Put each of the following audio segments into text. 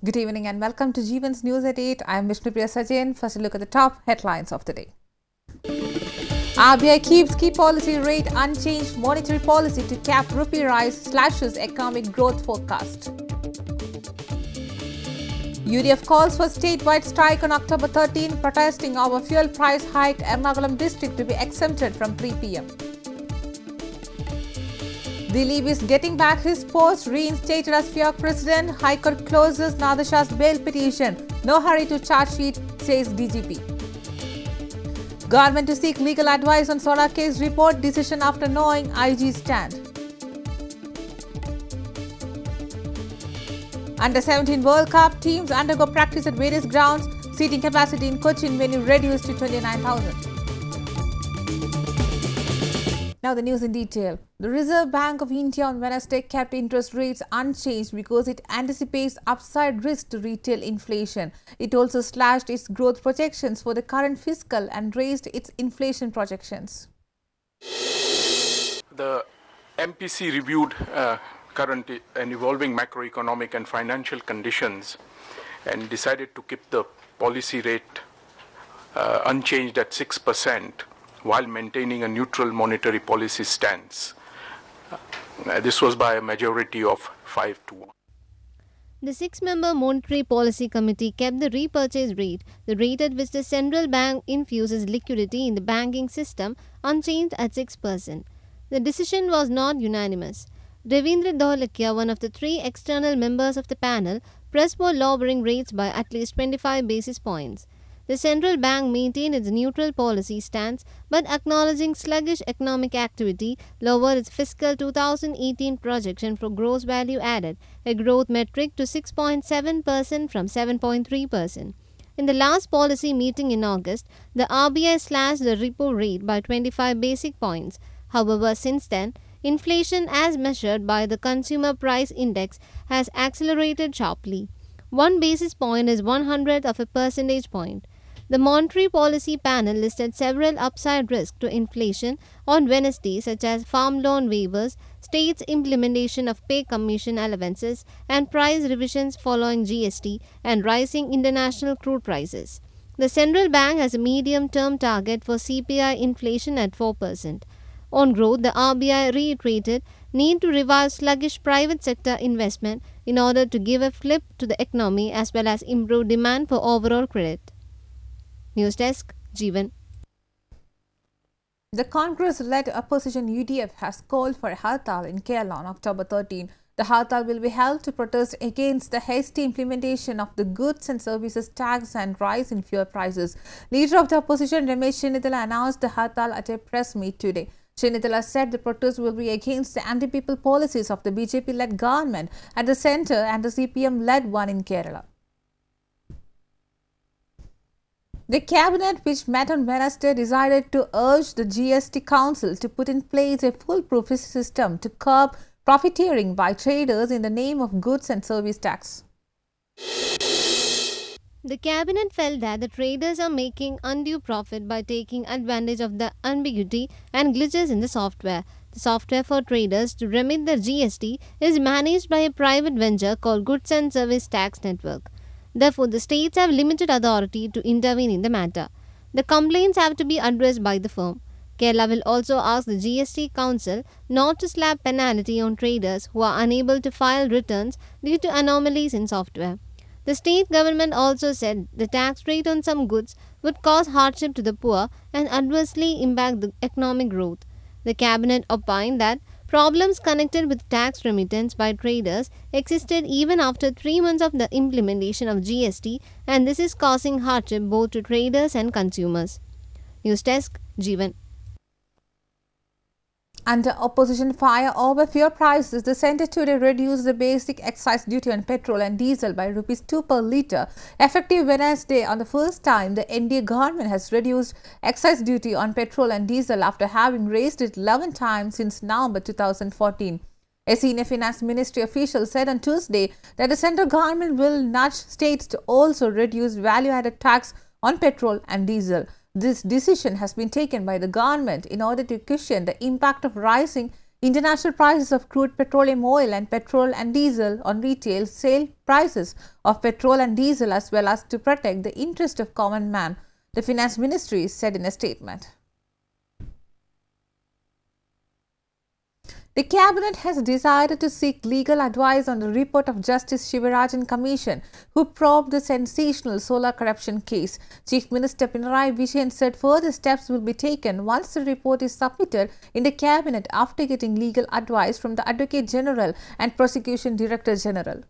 Good evening and welcome to Jeevan's News at 8. I am Vishnupriya. First a look at the top headlines of the day. RBI keeps key policy rate unchanged. Monetary policy to cap rupee rise slashes economic growth forecast. UDF calls for statewide strike on October 13, protesting over fuel price hike. Ernakulam district to be exempted from 3 p.m. Dilip is getting back his post, reinstated as FIOC president. High Court closes NADIM Shah's bail petition. No hurry to charge sheet, says DGP. Government to seek legal advice on Soda case report. Decision after knowing IG stand. Under 17 World Cup teams undergo practice at various grounds. Seating capacity in Cochin venue reduced to 29,000. Now the news in detail. The Reserve Bank of India on Wednesday kept interest rates unchanged because it anticipates upside risk to retail inflation. It also slashed its growth projections for the current fiscal and raised its inflation projections. The MPC reviewed current and evolving macroeconomic and financial conditions and decided to keep the policy rate unchanged at 6%. While maintaining a neutral monetary policy stance. This was by a majority of 5-1. The 6-member Monetary Policy Committee kept the repurchase rate, the rate at which the central bank infuses liquidity in the banking system, unchanged at 6%. The decision was not unanimous. Ravindra Dholakya, one of the 3 external members of the panel, pressed for lowering rates by at least 25 basis points. The central bank maintained its neutral policy stance, but acknowledging sluggish economic activity, lowered its fiscal 2018 projection for gross value added, a growth metric, to 6.7% from 7.3%. In the last policy meeting in August, the RBI slashed the repo rate by 25 basis points. However, since then, inflation as measured by the Consumer Price Index has accelerated sharply. 1 basis point is 1/100th of a percentage point. The Monetary Policy Panel listed several upside risks to inflation on Wednesday, such as farm loan waivers, states' implementation of pay commission allowances, and price revisions following GST and rising international crude prices. The central bank has a medium-term target for CPI inflation at 4%. On growth, the RBI reiterated need to revive sluggish private sector investment in order to give a flip to the economy as well as improve demand for overall credit. News Desk, Jeevan. The Congress-led opposition UDF has called for a Hartal in Kerala on October 13. The Hartal will be held to protest against the hasty implementation of the goods and services tax and rise in fuel prices. Leader of the opposition Ramesh Chennithila announced the Hartal at a press meet today. Chennithila said the protest will be against the anti-people policies of the BJP-led government at the centre and the CPM-led one in Kerala. The cabinet, which met on Wednesday, decided to urge the GST Council to put in place a foolproof system to curb profiteering by traders in the name of goods and service tax. The cabinet felt that the traders are making undue profit by taking advantage of the ambiguity and glitches in the software. The software for traders to remit the GST is managed by a private venture called Goods and Service Tax Network. Therefore, the states have limited authority to intervene in the matter. The complaints have to be addressed by the firm. Kerala will also ask the GST Council not to slap penalty on traders who are unable to file returns due to anomalies in software. The state government also said the tax rate on some goods would cause hardship to the poor and adversely impact the economic growth. The cabinet opined that problems connected with tax remittance by traders existed even after 3 months of the implementation of GST, and this is causing hardship both to traders and consumers. News Desk, Jeevan. Under opposition fire over fuel prices, the centre today reduced the basic excise duty on petrol and diesel by ₹2 per litre. Effective Wednesday, on the first time, the NDA government has reduced excise duty on petrol and diesel after having raised it 11 times since November 2014. A senior finance ministry official said on Tuesday that the central government will nudge states to also reduce value-added tax on petrol and diesel. This decision has been taken by the government in order to cushion the impact of rising International prices of crude petroleum oil and petrol and diesel on retail sale prices of petrol and diesel, as well as to protect the interest of common man, the Finance Ministry said in a statement. The Cabinet has decided to seek legal advice on the report of Justice Shivarajan Commission, who probed the sensational solar corruption case. Chief Minister Pinarayi Vijayan said further steps will be taken once the report is submitted in the Cabinet after getting legal advice from the Advocate General and Prosecution Director General.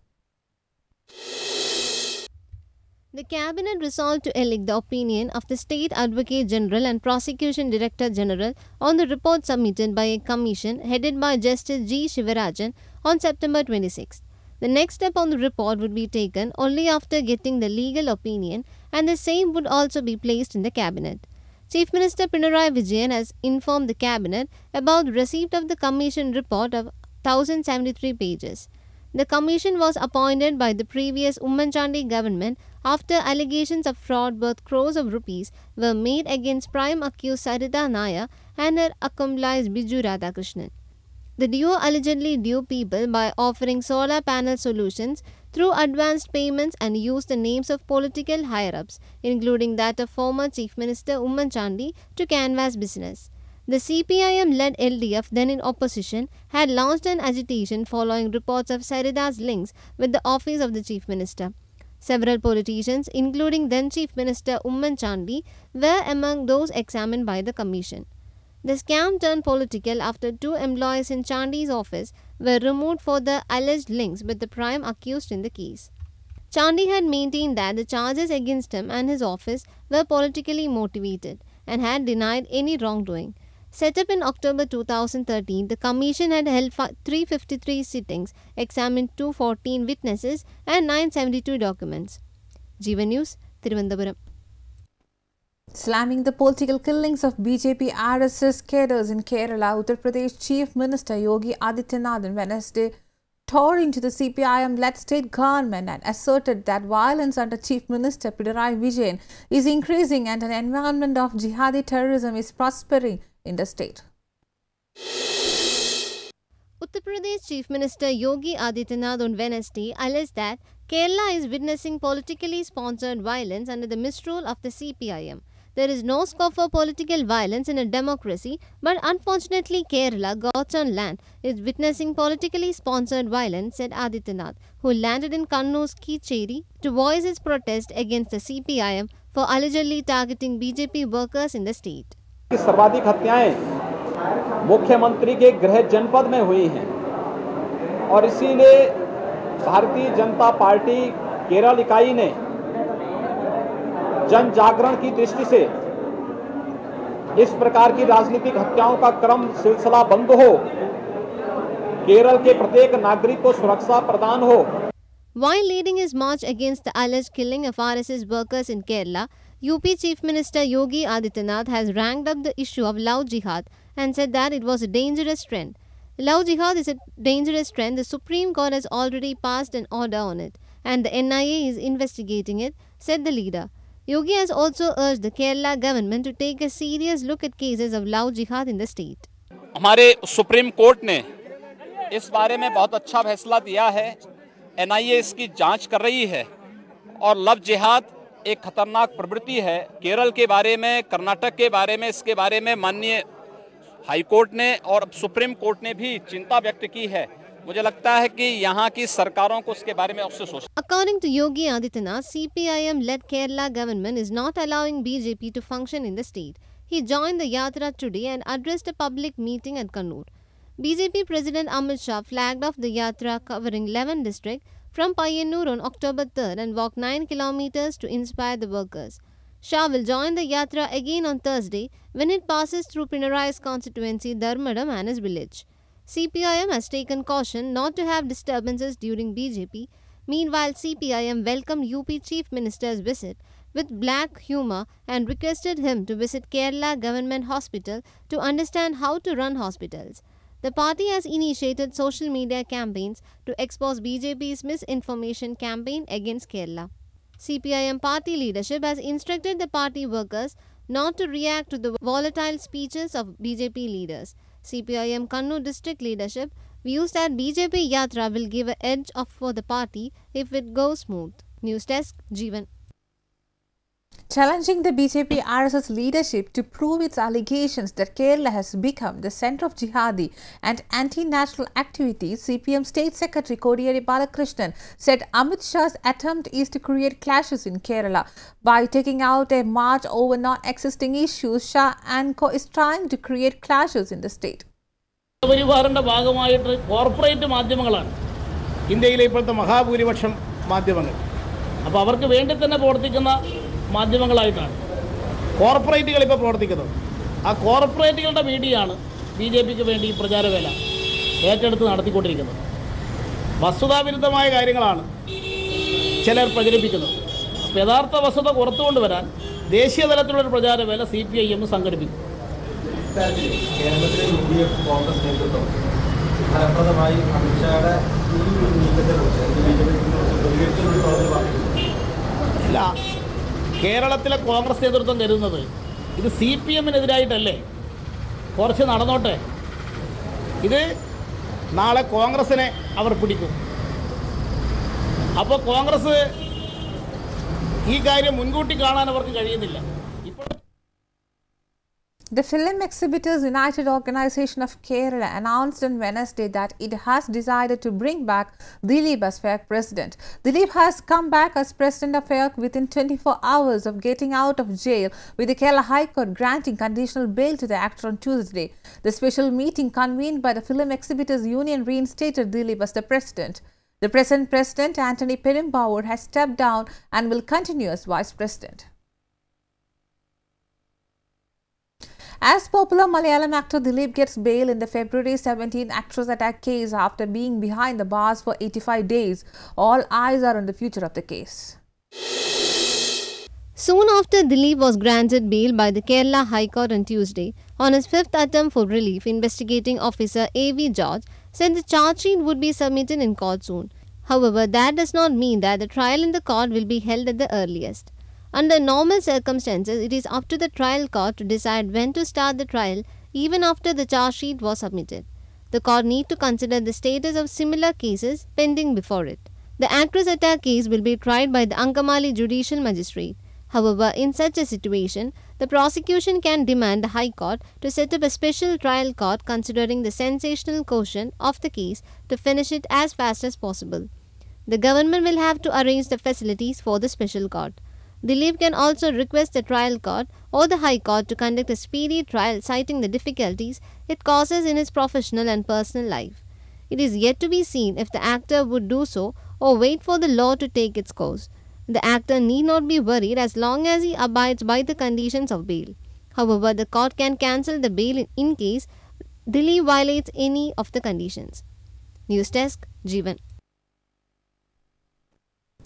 The Cabinet resolved to elect the opinion of the State Advocate General and Prosecution Director General on the report submitted by a commission headed by Justice G. Shivarajan on September 26. The next step on the report would be taken only after getting the legal opinion, and the same would also be placed in the Cabinet. Chief Minister Pinarayi Vijayan has informed the Cabinet about the receipt of the Commission report of 1073 pages. The commission was appointed by the previous Ummanchandi government after allegations of fraud worth crores of rupees were made against prime accused Sarita Naya and her accomplice Biju Radhakrishnan. The duo allegedly duped people by offering solar panel solutions through advanced payments and used the names of political higher-ups, including that of former Chief Minister Ummanchandi, to canvass business. The CPIM-led LDF, then in opposition, had launched an agitation following reports of Sarita's links with the office of the Chief Minister. Several politicians, including then Chief Minister Ummanchandi, were among those examined by the Commission. The scam turned political after two employees in Chandi's office were removed for the alleged links with the prime accused in the case. Chandi had maintained that the charges against him and his office were politically motivated and had denied any wrongdoing. Set up in October 2013, the Commission had held 353 sittings, examined 214 witnesses and 972 documents. Jeevan News, Thiruvananthapuram. Slamming the political killings of BJP RSS cadres in Kerala, Uttar Pradesh Chief Minister Yogi Adityanath on Wednesday tore into the CPIM-led state government and asserted that violence under Chief Minister Pinarayi Vijayan is increasing and an environment of jihadi terrorism is prospering in the state. Uttar Pradesh Chief Minister Yogi Adityanath on Wednesday alleged that Kerala is witnessing politically sponsored violence under the misrule of the CPIM. There is no scope for political violence in a democracy, but unfortunately Kerala, God's own land, is witnessing politically sponsored violence, said Adityanath, who landed in Kannoor's Kicheri to voice his protest against the CPIM for allegedly targeting BJP workers in the state. सर्वाधिक हत्याएं मुख्यमंत्री के गृह जनपद में हुई हैं और इसीलिए भारतीय जनता पार्टी केरल इकाई ने जन जागरण की दृष्टि से इस प्रकार की राजनीतिक हत्याओं का क्रम सिलसिला बंद हो, केरल के प्रत्येक नागरिक को सुरक्षा प्रदान हो. While leading his march against the alleged killing of RSS workers in Kerala, UP Chief Minister Yogi Adityanath has ranked up the issue of love jihad and said that it was a dangerous trend. Love jihad is a dangerous trend. The Supreme Court has already passed an order on it and the NIA is investigating it, said the leader. Yogi has also urged the Kerala government to take a serious look at cases of love jihad in the state. हमारे supreme court ने इस बारे में बहुत अच्छा फैसला दिया है. NIA इसकी जांच कर रही है और लव जिहाद एक खतरनाक प्रवृत्ति है. केरल के बारे में, कर्नाटक के बारे में, इसके बारे में माननीय हाई कोर्ट ने और सुप्रीम कोर्ट ने भी चिंता व्यक्त की है. मुझे लगता है कि यहाँ की सरकारों को इसके बारे में अवश्य सोचना. According to Yogi Adityanath, CPIM-led Kerala government is not allowing BJP to function in the state. He joined the Yatra today and addressed a public meeting at Kannoor. BJP President Amit Shah flagged off the Yatra covering 11 districts from Payyanur on October 3rd and walked 9 kilometers to inspire the workers. Shah will join the Yatra again on Thursday when it passes through Pinarayi's constituency Dharmadam and his village. CPIM has taken caution not to have disturbances during BJP. Meanwhile, CPIM welcomed UP Chief Minister's visit with black humour and requested him to visit Kerala Government Hospital to understand how to run hospitals. The party has initiated social media campaigns to expose BJP's misinformation campaign against Kerala. CPIM party leadership has instructed the party workers not to react to the volatile speeches of BJP leaders. CPIM Kannur district leadership views that BJP Yatra will give an edge up for the party if it goes smooth. News Desk, Jeevan. Challenging the BJP RSS leadership to prove its allegations that Kerala has become the centre of jihadi and anti-national activities, CPM State Secretary Kodiyeri Balakrishnan said Amit Shah's attempt is to create clashes in Kerala. By taking out a march over non-existing issues, Shah and co is trying to create clashes in the state. Corporate മാധ്യമങ്ങളാണ് ഇന്ത്യയിലെ ഇപ്പോഴത്തെ മഹാഭൂരിപക്ഷം മാധ്യമങ്ങൾ. അപ്പോൾ അവർക്ക് വേണ്ടി തന്നെ പ്രവർത്തിക്കുന്ന മാധ്യമങ്ങളായിട്ടാണ് കോർപ്പറേറ്റുകൾ ഇപ്പോൾ പ്രവർത്തിക്കുന്നത്. ആ കോർപ്പറേറ്റുകളുടെ മീഡിയയാണ് ബിജെപിക്ക് വേണ്ടി ഈ പ്രചാരവേല ഏറ്റെടുത്ത് നടത്തിക്കൊണ്ടിരിക്കുന്നത്. വസ്തുതാവിരുദ്ധമായ കാര്യങ്ങളാണ് ചിലർ പ്രചരിപ്പിക്കുന്നത്. അപ്പോൾ യഥാർത്ഥ വസ്തുത പുറത്തുകൊണ്ടുവരാൻ ദേശീയ തലത്തിലുള്ള പ്രചാരവേല CPIM സംഘടിപ്പിക്കും. കേരളത്തിലെ UDF കോൺഗ്രസ് നേതൃത്വം ഫലപ്രദമായി അമിത്ഷായുടെ ഈ ഇല്ല, കേരളത്തിലെ കോൺഗ്രസ് നേതൃത്വം കരുതുന്നത് ഇത് CPM-നെതിരായിട്ടല്ലേ, കുറച്ച് നടന്നോട്ടെ, ഇത് നാളെ കോൺഗ്രസിനെ അവർ പിടിക്കും. അപ്പോൾ കോൺഗ്രസ് ഈ കാര്യം മുൻകൂട്ടി കാണാൻ അവർക്ക് കഴിയുന്നില്ല. The Film Exhibitors United Organization of Kerala announced on Wednesday that it has decided to bring back Dilip as FAIAC president. Dilip has come back as president of FAIAC within 24 hours of getting out of jail, with the Kerala High Court granting conditional bail to the actor on Tuesday. The special meeting convened by the Film Exhibitors Union reinstated Dilip as the president. The present president, Anthony Perumbavoor, has stepped down and will continue as vice president. As popular Malayalam actor Dilip gets bail in the February 17 actress attack case after being behind the bars for 85 days, all eyes are on the future of the case. Soon after Dilip was granted bail by the Kerala High Court on Tuesday, on his fifth attempt for relief, investigating officer A.V. George said the charge sheet would be submitted in court soon. However, that does not mean that the trial in the court will be held at the earliest. Under normal circumstances, it is up to the trial court to decide when to start the trial even after the charge sheet was submitted. The court need to consider the status of similar cases pending before it. The actress attack case will be tried by the Ankamali Judicial Magistrate. However, in such a situation, the prosecution can demand the High Court to set up a special trial court considering the sensational quotient of the case to finish it as fast as possible. The government will have to arrange the facilities for the special court. Dilip can also request the trial court or the High Court to conduct a speedy trial, citing the difficulties it causes in his professional and personal life. It is yet to be seen if the actor would do so or wait for the law to take its course. The actor need not be worried as long as he abides by the conditions of bail. However, the court can cancel the bail in case Dilip violates any of the conditions. News Desk, Jeevan.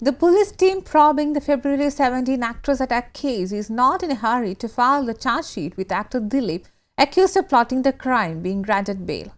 The police team probing the February 17 actress attack case is not in a hurry to file the charge sheet with actor Dilip, accused of plotting the crime, being granted bail.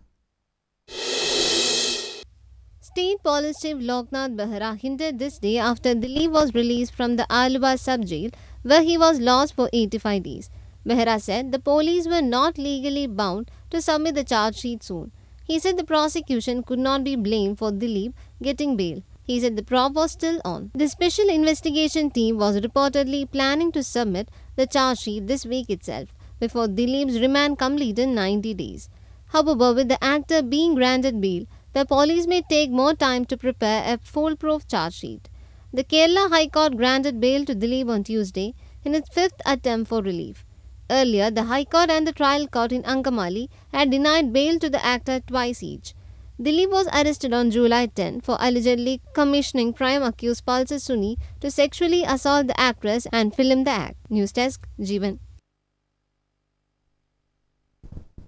State Police Chief Loknath Behra hinted this day after Dilip was released from the Aluva sub-jail, where he was lost for 85 days. Behra said the police were not legally bound to submit the charge sheet soon. He said the prosecution could not be blamed for Dilip getting bail. He said the probe was still on. The special investigation team was reportedly planning to submit the charge sheet this week itself, before Dilip's remand completed 90 days. However, with the actor being granted bail, the police may take more time to prepare a foolproof charge sheet. The Kerala High Court granted bail to Dilip on Tuesday in its fifth attempt for relief. Earlier, the High Court and the trial court in Ankamali had denied bail to the actor twice each. Dilip was arrested on July 10 for allegedly commissioning crime accused Pulsar Suni to sexually assault the actress and film the act. News Desk, Jeevan.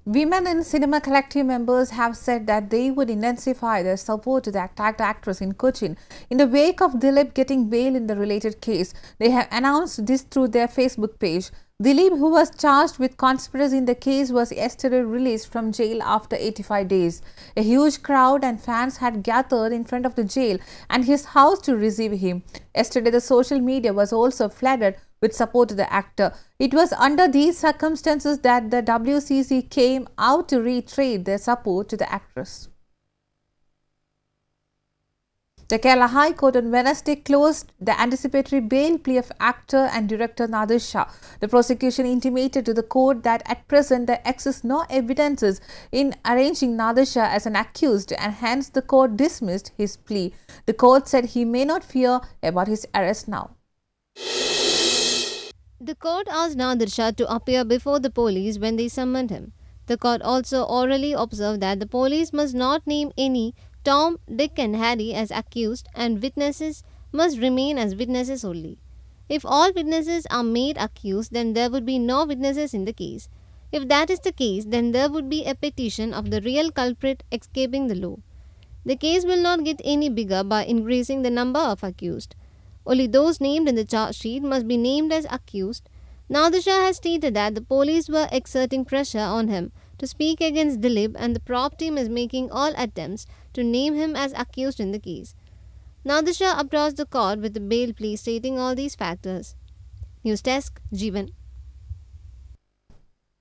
Women in Cinema Collective members have said that they would intensify their support to the attacked actress in Cochin in the wake of Dilip getting bail in the related case. They have announced this through their Facebook page. Dilip, who was charged with conspiracy in the case, was yesterday released from jail after 85 days. A huge crowd and fans had gathered in front of the jail and his house to receive him. Yesterday, the social media was also flooded which supported the actor. It was under these circumstances that the WCC came out to reiterate their support to the actress. The Kerala High Court on Wednesday closed the anticipatory bail plea of actor and director NADIM Shah. The prosecution intimated to the court that at present there exists no evidences in arranging NADIM Shah as an accused, and hence the court dismissed his plea. The court said he may not fear about his arrest now. The court asked NADIM Shah to appear before the police when they summoned him. The court also orally observed that the police must not name any Tom, Dick and Harry as accused, and witnesses must remain as witnesses only. If all witnesses are made accused, then there would be no witnesses in the case. If that is the case, then there would be a petition of the real culprit escaping the law. The case will not get any bigger by increasing the number of accused. Only those named in the charge sheet must be named as accused. NADIM Shah has stated that the police were exerting pressure on him to speak against Dilip, and the prop team is making all attempts to name him as accused in the case. NADIM Shah approached the court with a bail plea stating all these factors. News Desk, Jeevan.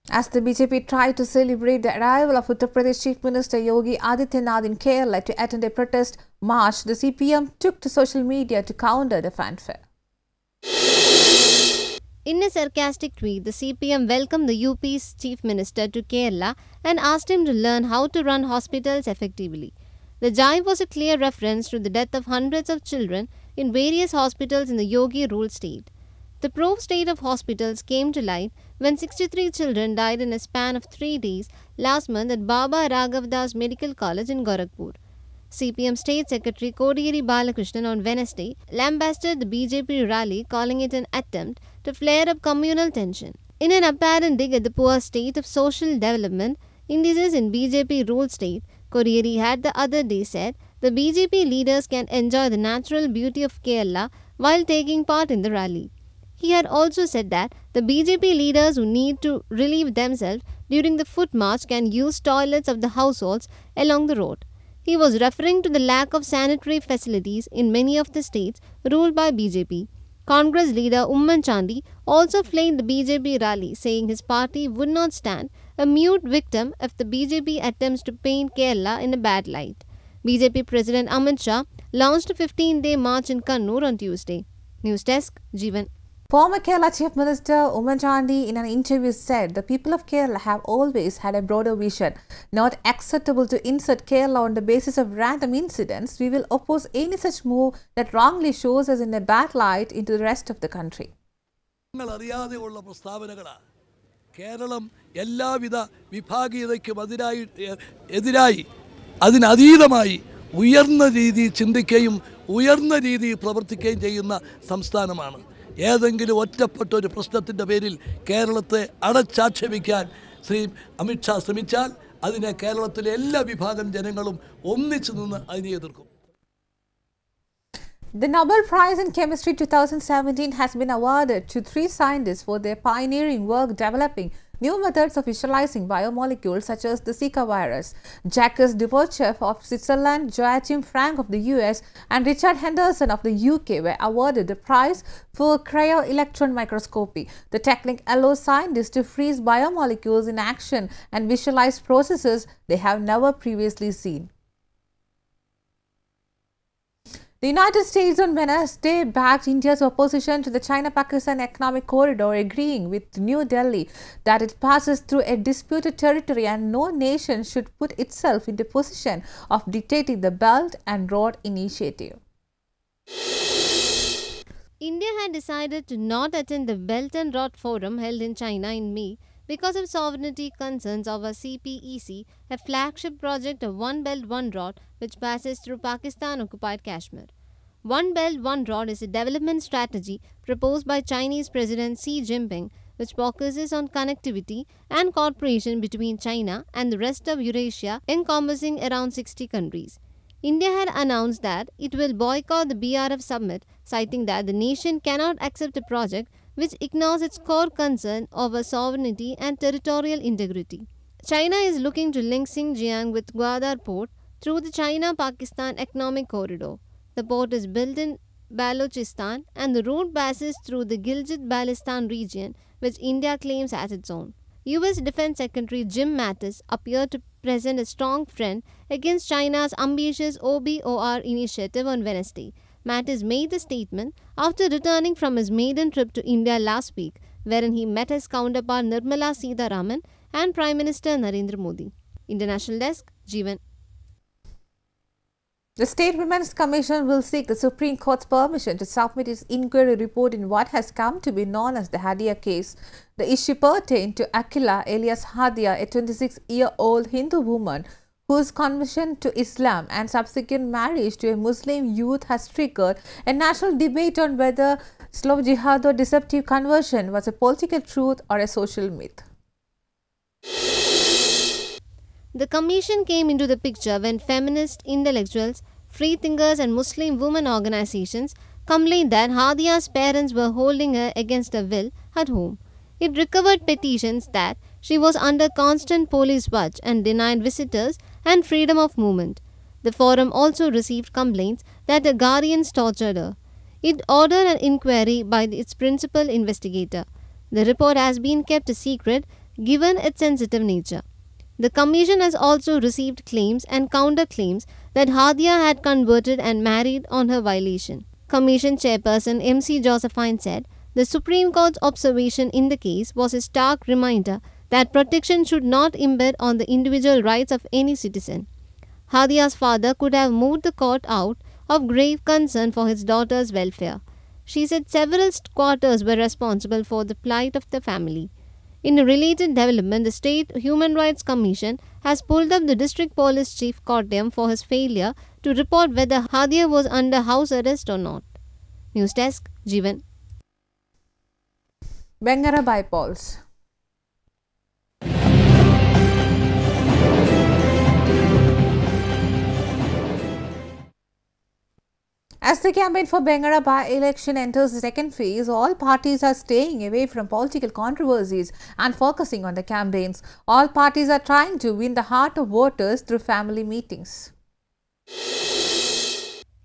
As the BJP tried to celebrate the arrival of Uttar Pradesh Chief Minister Yogi Adityanath in Kerala to attend a protest march, the CPM took to social media to counter the fanfare. In a sarcastic tweet, the CPM welcomed the UP's Chief Minister to Kerala and asked him to learn how to run hospitals effectively. The jibe was a clear reference to the death of hundreds of children in various hospitals in the Yogi-ruled state. The proved state of hospitals came to light when 63 children died in a span of 3 days last month at Baba Raghavdas Medical College in Gorakhpur. CPM State Secretary Kodiyeri Balakrishnan on Wednesday lambasted the BJP rally, calling it an attempt to flare up communal tension. In an apparent dig at the poor state of social development indices in BJP-ruled state, Kodiyeri had the other day said the BJP leaders can enjoy the natural beauty of Kerala while taking part in the rally. He had also said that the BJP leaders who need to relieve themselves during the foot march can use toilets of the households along the road. He was referring to the lack of sanitary facilities in many of the states ruled by BJP. Congress leader Umman Chandi also flanked the BJP rally, saying his party would not stand a mute victim if the BJP attempts to paint Kerala in a bad light. BJP President Amit Shah launched a 15-day march in Kannur on Tuesday. News Desk, Jeevan. Former Kerala Chief Minister Umman Chandi in an interview said the people of Kerala have always had a broader vision. Not acceptable to insert Kerala on the basis of random incidents. We will oppose any such move that wrongly shows us in a bad light into the rest of the country. Keralam എല്ലാവിധ വിഭാഗീയതയ്ക്കും എതിരായി അതിനതീതമായി ഉയർന്ന രീതിയിൽ ചിന്തിക്കുകയും ഉയർന്ന രീതിയിൽ പ്രവർത്തിക്കുകയും ചെയ്യുന്ന സംസ്ഥാനമാണ്. ഏതെങ്കിലും ഒറ്റപ്പെട്ട ഒരു പ്രശ്നത്തിൻ്റെ പേരിൽ കേരളത്തെ അടച്ചാക്ഷേപിക്കാൻ ശ്രീ അമിത്ഷാ ശ്രമിച്ചാൽ അതിനെ കേരളത്തിലെ എല്ലാ വിഭാഗം ജനങ്ങളും ഒന്നിച്ചു നിന്ന് അതിനെ എതിർക്കും. The Nobel Prize in Chemistry 2017 has been awarded to 3 scientists for their pioneering work developing new methods of visualizing biomolecules such as the Zika virus. Jacques Dubochet of Switzerland, Joachim Frank of the US and Richard Henderson of the UK were awarded the prize for cryo-electron microscopy. The technique allows scientists to freeze biomolecules in action and visualize processes they have never previously seen. The United States on Wednesday backed India's opposition to the China-Pakistan Economic Corridor, agreeing with New Delhi that it passes through a disputed territory and no nation should put itself into position of dictating the Belt and Road Initiative. India had decided to not attend the Belt and Road Forum held in China in May because of sovereignty concerns over CPEC, a flagship project of One Belt, One Road, which passes through Pakistan-occupied Kashmir. One Belt, One Road is a development strategy proposed by Chinese President Xi Jinping, which focuses on connectivity and cooperation between China and the rest of Eurasia, encompassing around 60 countries. India had announced that it will boycott the BRF summit, citing that the nation cannot accept a project which ignores its core concern over sovereignty and territorial integrity. China is looking to link Xinjiang with Gwadar port through the China-Pakistan Economic Corridor. The port is built in Balochistan, and the route passes through the Gilgit-Baltistan region, which India claims as its own. US Defense Secretary Jim Mattis appeared to present a strong front against China's ambitious OBOR initiative on Wednesday. Mattis made the statement after returning from his maiden trip to India last week, wherein he met his counterpart Nirmala Sitharaman and Prime Minister Narendra Modi. International Desk, Jeevan. The State Women's Commission will seek the Supreme Court's permission to submit its inquiry report in what has come to be known as the Hadiya case. The issue pertained to Akila alias Hadiya, a 26-year-old Hindu woman whose conversion to Islam and subsequent marriage to a Muslim youth has triggered a national debate on whether slow jihad or deceptive conversion was a political truth or a social myth. The commission came into the picture when feminist intellectuals, freethinkers and Muslim women organizations complained that Hadiya's parents were holding her against her will at home. It recovered petitions that she was under constant police watch and denied visitors and freedom of movement. The forum also received complaints that the guardians tortured her. It ordered an inquiry by its principal investigator. The report has been kept a secret given its sensitive nature. The commission has also received claims and counterclaims that Hadiya had converted and married on her violation. Commission chairperson MC Josephine said, the Supreme Court's observation in the case was a stark reminder that protection should not impede on the individual rights of any citizen. Hadiya's father could have moved the court out of grave concern for his daughter's welfare. She said several quarters were responsible for the plight of the family. In a related development, the State Human Rights Commission has pulled up the District Police Chief Kottayam for his failure to report whether Hadiya was under house arrest or not. News Desk, Jeevan. Bengara by-polls. As the campaign for Bengara by-election enters the second phase, all parties are staying away from political controversies and focusing on the campaigns. All parties are trying to win the heart of voters through family meetings.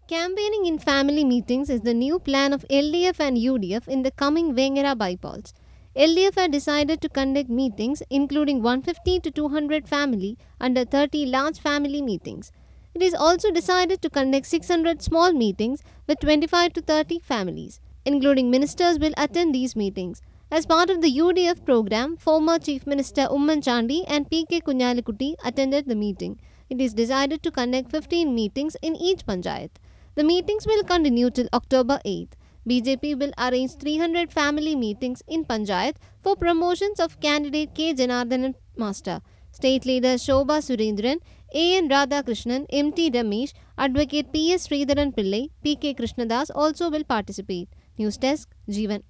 Campaigning in family meetings is the new plan of LDF and UDF in the coming Bengara by-polls. LDF had decided to conduct meetings including 150 to 200 family under 30 large family meetings. It is also decided to conduct 600 small meetings with 25 to 30 families. Including ministers will attend these meetings. As part of the UDF program, former Chief Minister Umman Chandi and PK Kunyalikutti attended the meeting. It is decided to conduct 15 meetings in each panchayat. The meetings will continue till October 8th. BJP will arrange 300 family meetings in panchayat for promotions of candidate K. Janardhanan Master. State leaders Shobha Surendran, A.N. Radhakrishnan, M.T. Ramesh, Advocate P.S. Sridharan Pillai, P.K. Krishnadas also will participate. News Desk, Jeevan.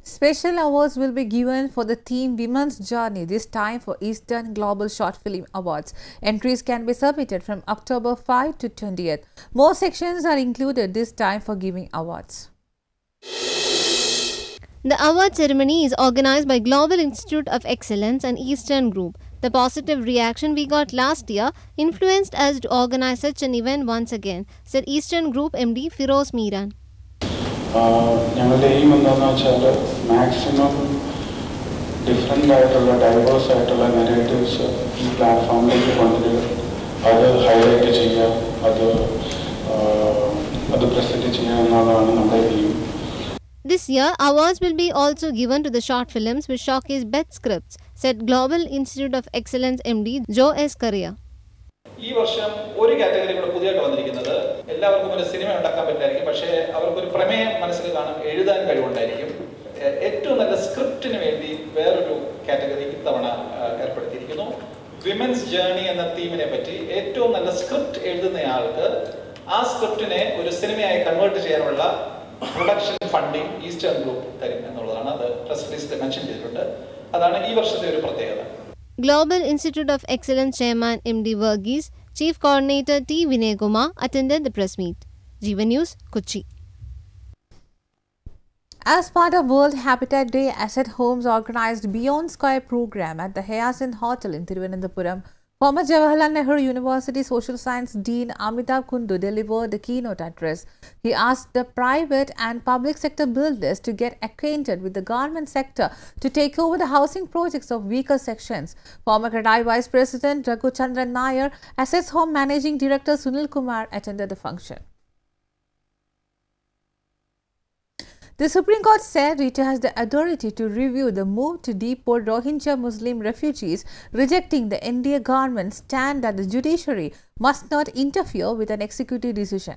Special awards will be given for the theme Women's Journey, this time for Eastern Global Short Film Awards. Entries can be submitted from October 5 to 20th. More sections are included this time for giving awards. The award ceremony is organized by Global Institute of Excellence and Eastern Group. The positive reaction we got last year influenced us to organize such an event once again, said Eastern Group MD Firoz Miran. ഞങ്ങളുടെ aim എന്താണെന്ന് വെച്ചാൽ maximum different ആയിട്ടുള്ള diverse ആയിട്ടുള്ള narratives ഈ പ്ലാറ്റ്ഫോമിലേക്ക് കൊണ്ടുവരിക, അത് highlight ചെയ്യുക, അത് പ്രസൻറ്റ് ചെയ്യുക എന്നുള്ളതാണ് നമ്മുടെ aim. This year, awards will be also given to the short films which showcase best scripts, said Global Institute of Excellence MD Joe S. Correa. ഈ വർഷം ഒരു കാറ്റഗറി കൂടെ പുതിയതായിട്ട് വന്നിരിക്കുന്നത്, എല്ലാവർക്കും ഒരു സിനിമ ഉണ്ടാക്കാൻ പറ്റായിരിക്കും, പക്ഷേ അവർക്കൊരു പ്രമേയം മനസ്സിൽ കാണും, എഴുതാൻ കഴിവുണ്ടായിരിക്കും. ഏറ്റവും നല്ല സ്ക്രിപ്റ്റിന് വേണ്ടി വേറൊരു കാറ്റഗറി ഇത്തവണ ഏർപ്പെടുത്തിയിരിക്കുന്നു. വിമൻസ് ജേർണി എന്ന തീമിനെ പറ്റി ഏറ്റവും നല്ല സ്ക്രിപ്റ്റ് എഴുതുന്നയാൾക്ക് ആ സ്ക്രിപ്റ്റിനെ ഒരു സിനിമയായി കൺവേർട്ട് ചെയ്യാനുള്ള പ്രൊഡക്ഷൻ ഫണ്ടിങ് ഈസ്റ്റേൺ ഗ്രൂപ്പ് തരും എന്നുള്ളതാണ്. അത് പ്രസ് റിലീസിൽ മെൻഷൻ ചെയ്തിട്ടുണ്ട്. അതാണ് ഈ വർഷത്തെ ഒരു പ്രത്യേകത. Global Institute of Excellence Chairman MD Verghese, Chief Coordinator T. Vinay Kumar attended the press meet. Jeevan News, Kochi. As part of World Habitat Day, Asset Homes organized Beyond Square program at the Hyacinth Hotel in Thiruvananthapuram. Former Jawaharlal Nehru University Social Science Dean Amitabh Kundu delivered the keynote address. He asked the private and public sector builders to get acquainted with the government sector to take over the housing projects of weaker sections. Former CREDAI Vice President Raghu Chandran Nair, Assets Home Managing Director Sunil Kumar attended the function. The Supreme Court said it has the authority to review the move to deport Rohingya Muslim refugees, rejecting the NDA government's stand that the judiciary must not interfere with an executive decision.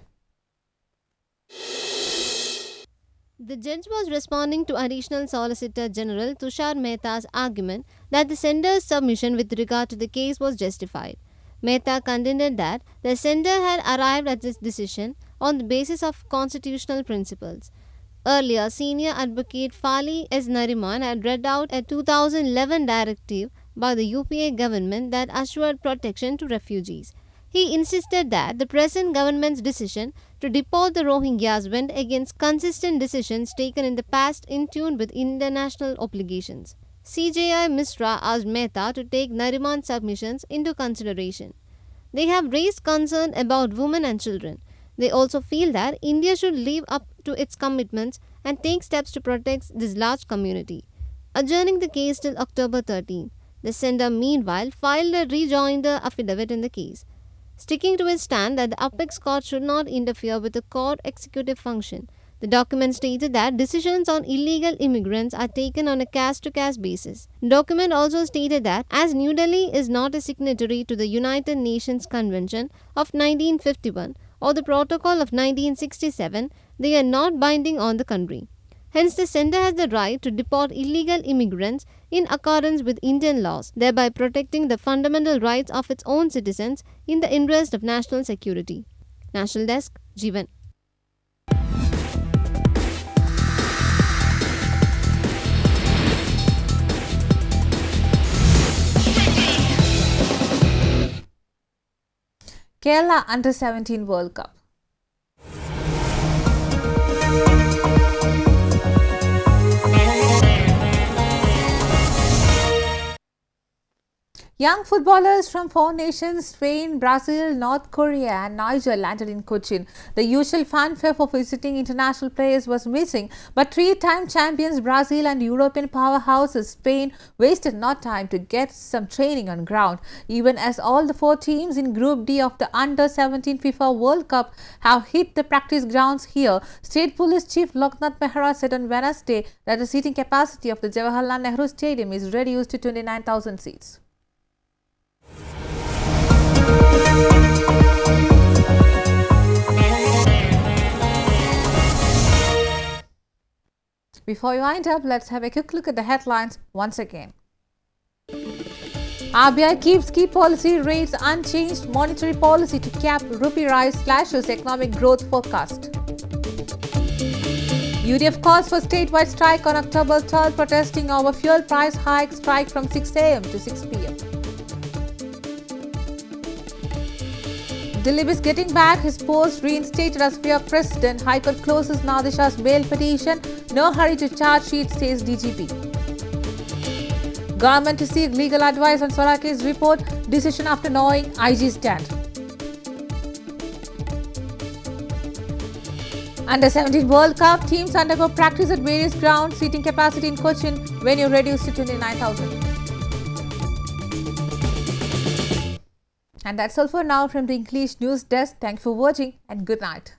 The judge was responding to Additional Solicitor General Tushar Mehta's argument that the sender's submission with regard to the case was justified. Mehta contended that the sender had arrived at this decision on the basis of constitutional principles. Earlier, senior advocate Fali S. Nariman had read out a 2011 directive by the UPA government that assured protection to refugees. He insisted that the present government's decision to deport the Rohingyas went against consistent decisions taken in the past in tune with international obligations. CJI Misra asked Mehta to take Nariman's submissions into consideration. They have raised concern about women and children. They also feel that India should live up to its commitments and take steps to protect this large community. Adjourning the case till October 13, the sender meanwhile filed a rejoinder affidavit in the case, sticking to his stand that the apex court should not interfere with the court executive function. The document stated that decisions on illegal immigrants are taken on a caste-to-caste basis. The document also stated that as New Delhi is not a signatory to the United Nations Convention of 1951, or the Protocol of 1967, they are not binding on the country. Hence, the sender has the right to deport illegal immigrants in accordance with Indian laws, thereby protecting the fundamental rights of its own citizens in the interest of national security. National Desk, Jeevan. Kerala Under-17 World Cup. Young footballers from 4 nations, Spain, Brazil, North Korea and Niger landed in Cochin. The usual fanfare for visiting international players was missing, but 3-time champions Brazil and European powerhouses Spain wasted no time to get some training on ground. Even as all the 4 teams in Group D of the Under-17 FIFA World Cup have hit the practice grounds here, State Police Chief Loknath Behra said on Wednesday that the seating capacity of the Jawaharlal Nehru Stadium is reduced to 29,000 seats. Before we wind up, let's have a quick look at the headlines once again. RBI keeps key policy rates unchanged. Monetary policy to cap rupee rise slashes economic growth forecast. UDF calls for statewide strike on October 12, protesting over fuel price hike. Strike from 6 a.m. to 6 p.m. Dilip is getting back his post reinstated as PR president. High Court closes Nadir Shah's bail petition. No hurry to charge sheet, says DGP. Government to seek legal advice on Sorake's report. Decision after knowing IG stand. Under-17 World Cup teams undergo practice at various grounds. Seating capacity in Cochin venue reduced to 29,000. And that's all for now from the English News Desk. Thank you for watching and good night.